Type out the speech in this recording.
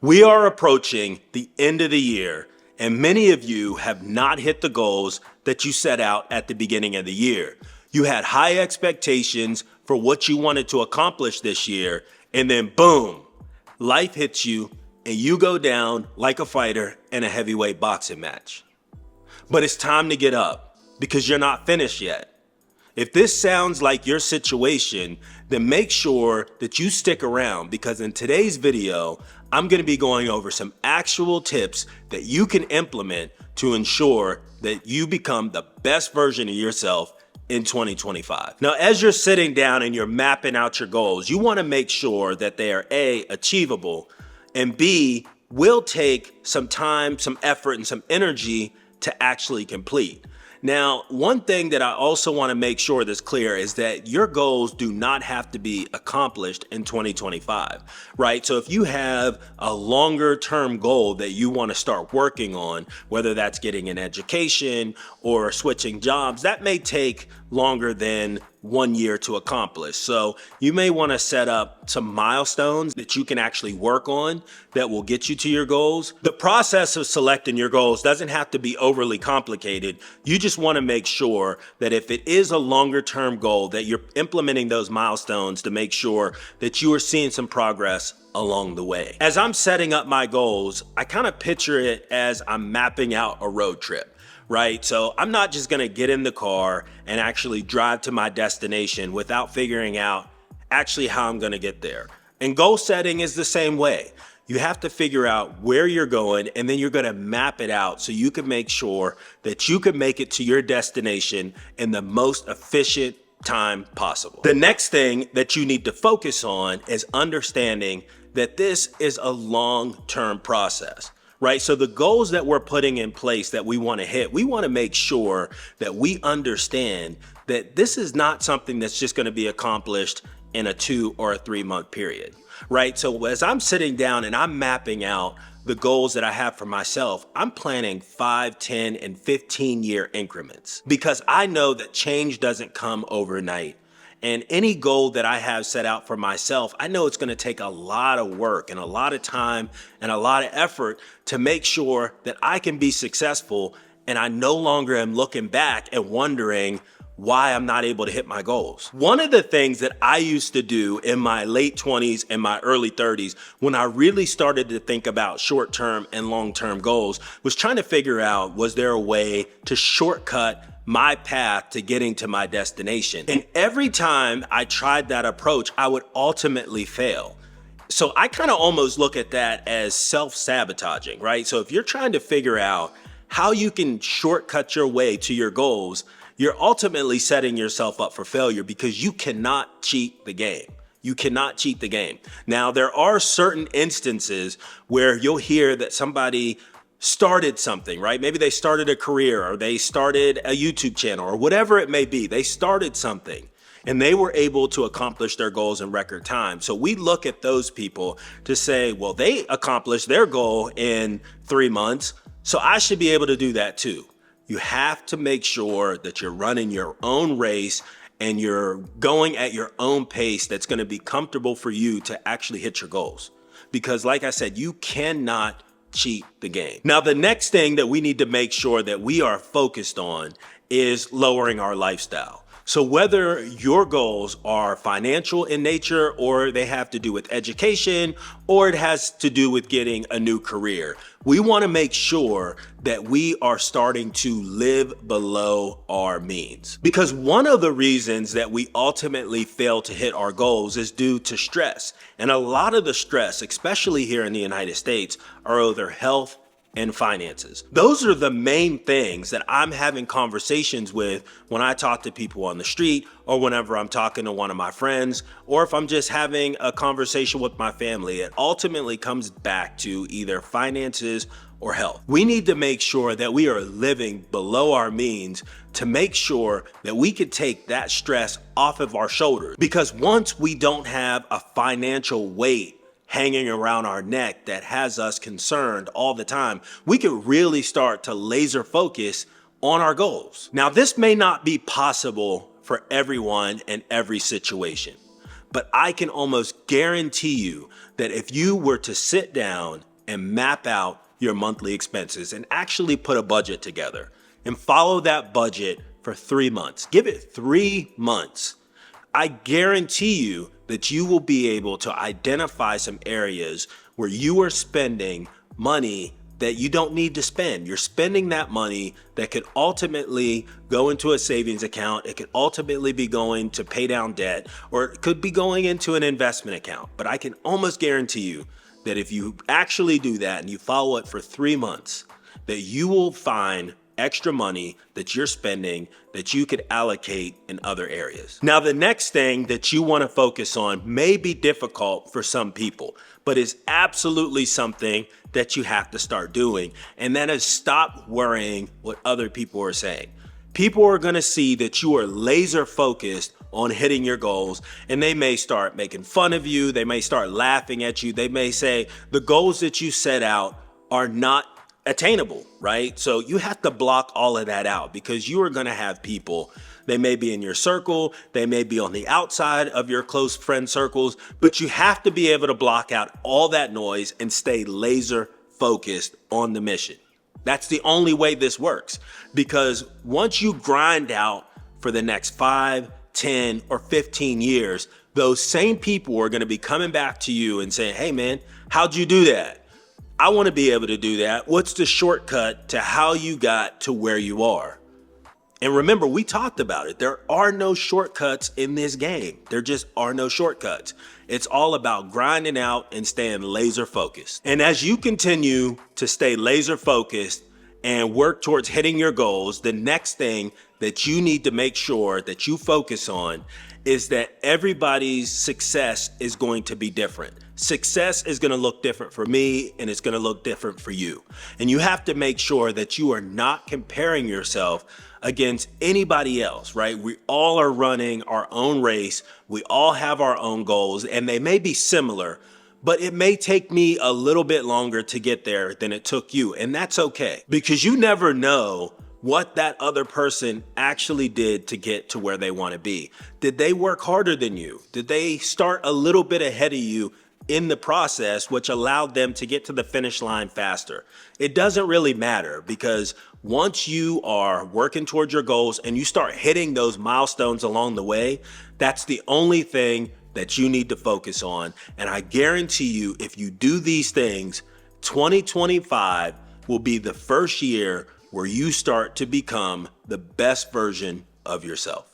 We are approaching the end of the year, and many of you have not hit the goals that you set out at the beginning of the year. You had high expectations for what you wanted to accomplish this year, and then boom, life hits you and you go down like a fighter in a heavyweight boxing match. But it's time to get up because you're not finished yet. If this sounds like your situation, then make sure that you stick around because in today's video, I'm going to be going over some actual tips that you can implement to ensure that you become the best version of yourself in 2025. Now, as you're sitting down and you're mapping out your goals, you want to make sure that they are A, achievable, and B, will take some time, some effort, and some energy to actually complete. Now, one thing that I also want to make sure that's clear is that your goals do not have to be accomplished in 2025, right? So if you have a longer term goal that you want to start working on, whether that's getting an education or switching jobs, that may take longer than 1 year to accomplish. So you may want to set up some milestones that you can actually work on that will get you to your goals. The process of selecting your goals doesn't have to be overly complicated. You just want to make sure that if it is a longer term goal, that you're implementing those milestones to make sure that you are seeing some progress along the way. As I'm setting up my goals, I kind of picture it as I'm mapping out a road trip. Right? So I'm not just going to get in the car and actually drive to my destination without figuring out actually how I'm going to get there. And goal setting is the same way. You have to figure out where you're going and then you're going to map it out so you can make sure that you can make it to your destination in the most efficient time possible. The next thing that you need to focus on is understanding that this is a long-term process. Right? So the goals that we're putting in place that we want to hit, we want to make sure that we understand that this is not something that's just going to be accomplished in a 2 or a 3 month period. Right? So as I'm sitting down and I'm mapping out the goals that I have for myself, I'm planning 5, 10, and 15 year increments because I know that change doesn't come overnight. And any goal that I have set out for myself, I know it's going to take a lot of work and a lot of time and a lot of effort to make sure that I can be successful. And I no longer am looking back and wondering why I'm not able to hit my goals. One of the things that I used to do in my late 20s and my early 30s, when I really started to think about short-term and long-term goals, was trying to figure out, was there a way to shortcut my path to getting to my destination? And every time I tried that approach, I would ultimately fail. So I kind of almost look at that as self-sabotaging, right? So if you're trying to figure out how you can shortcut your way to your goals, you're ultimately setting yourself up for failure because you cannot cheat the game. You cannot cheat the game. Now, there are certain instances where you'll hear that somebody started something, right? Maybe they started a career or they started a YouTube channel or whatever it may be. They started something and they were able to accomplish their goals in record time. So we look at those people to say, well, they accomplished their goal in 3 months, so I should be able to do that too. You have to make sure that you're running your own race and you're going at your own pace that's going to be comfortable for you to actually hit your goals. Because like I said, you cannot cheat the game. Now, the next thing that we need to make sure that we are focused on is lowering our lifestyle. So whether your goals are financial in nature or they have to do with education or it has to do with getting a new career, we want to make sure that we are starting to live below our means. Because one of the reasons that we ultimately fail to hit our goals is due to stress. And a lot of the stress, especially here in the United States, are either health and finances. Those are the main things that I'm having conversations with when I talk to people on the street or whenever I'm talking to one of my friends, or if I'm just having a conversation with my family. It ultimately comes back to either finances or health. We need to make sure that we are living below our means to make sure that we can take that stress off of our shoulders. Because once we don't have a financial weight hanging around our neck that has us concerned all the time, we could really start to laser focus on our goals. Now, this may not be possible for everyone in every situation, but I can almost guarantee you that if you were to sit down and map out your monthly expenses and actually put a budget together and follow that budget for 3 months. Give it 3 months. I guarantee you that you will be able to identify some areas where you are spending money that you don't need to spend. You're spending that money that could ultimately go into a savings account. It could ultimately be going to pay down debt, or it could be going into an investment account. But I can almost guarantee you that if you actually do that and you follow it for 3 months, that you will find extra money that you're spending that you could allocate in other areas. Now, the next thing that you want to focus on may be difficult for some people, but is absolutely something that you have to start doing. And that is stop worrying what other people are saying. People are going to see that you are laser focused on hitting your goals, and they may start making fun of you. They may start laughing at you. They may say the goals that you set out are not attainable, right? So you have to block all of that out, because you are going to have people, they may be in your circle, they may be on the outside of your close friend circles, but you have to be able to block out all that noise and stay laser focused on the mission. That's the only way this works, because once you grind out for the next 5, 10, or 15 years, those same people are going to be coming back to you and saying, hey man, how'd you do that? I want to be able to do that. What's the shortcut to how you got to where you are? And remember, we talked about it. There are no shortcuts in this game. There just are no shortcuts. It's all about grinding out and staying laser focused. And as you continue to stay laser focused and work towards hitting your goals, the next thing that you need to make sure that you focus on is that everybody's success is going to be different. Success is going to look different for me, and it's going to look different for you. And you have to make sure that you are not comparing yourself against anybody else, right? We all are running our own race. We all have our own goals, and they may be similar, but it may take me a little bit longer to get there than it took you. And that's okay, because you never know what that other person actually did to get to where they want to be. Did they work harder than you? Did they start a little bit ahead of you in the process, which allowed them to get to the finish line faster? It doesn't really matter, because once you are working towards your goals and you start hitting those milestones along the way, that's the only thing that you need to focus on. And I guarantee you, if you do these things, 2025 will be the first year where you start to become the best version of yourself.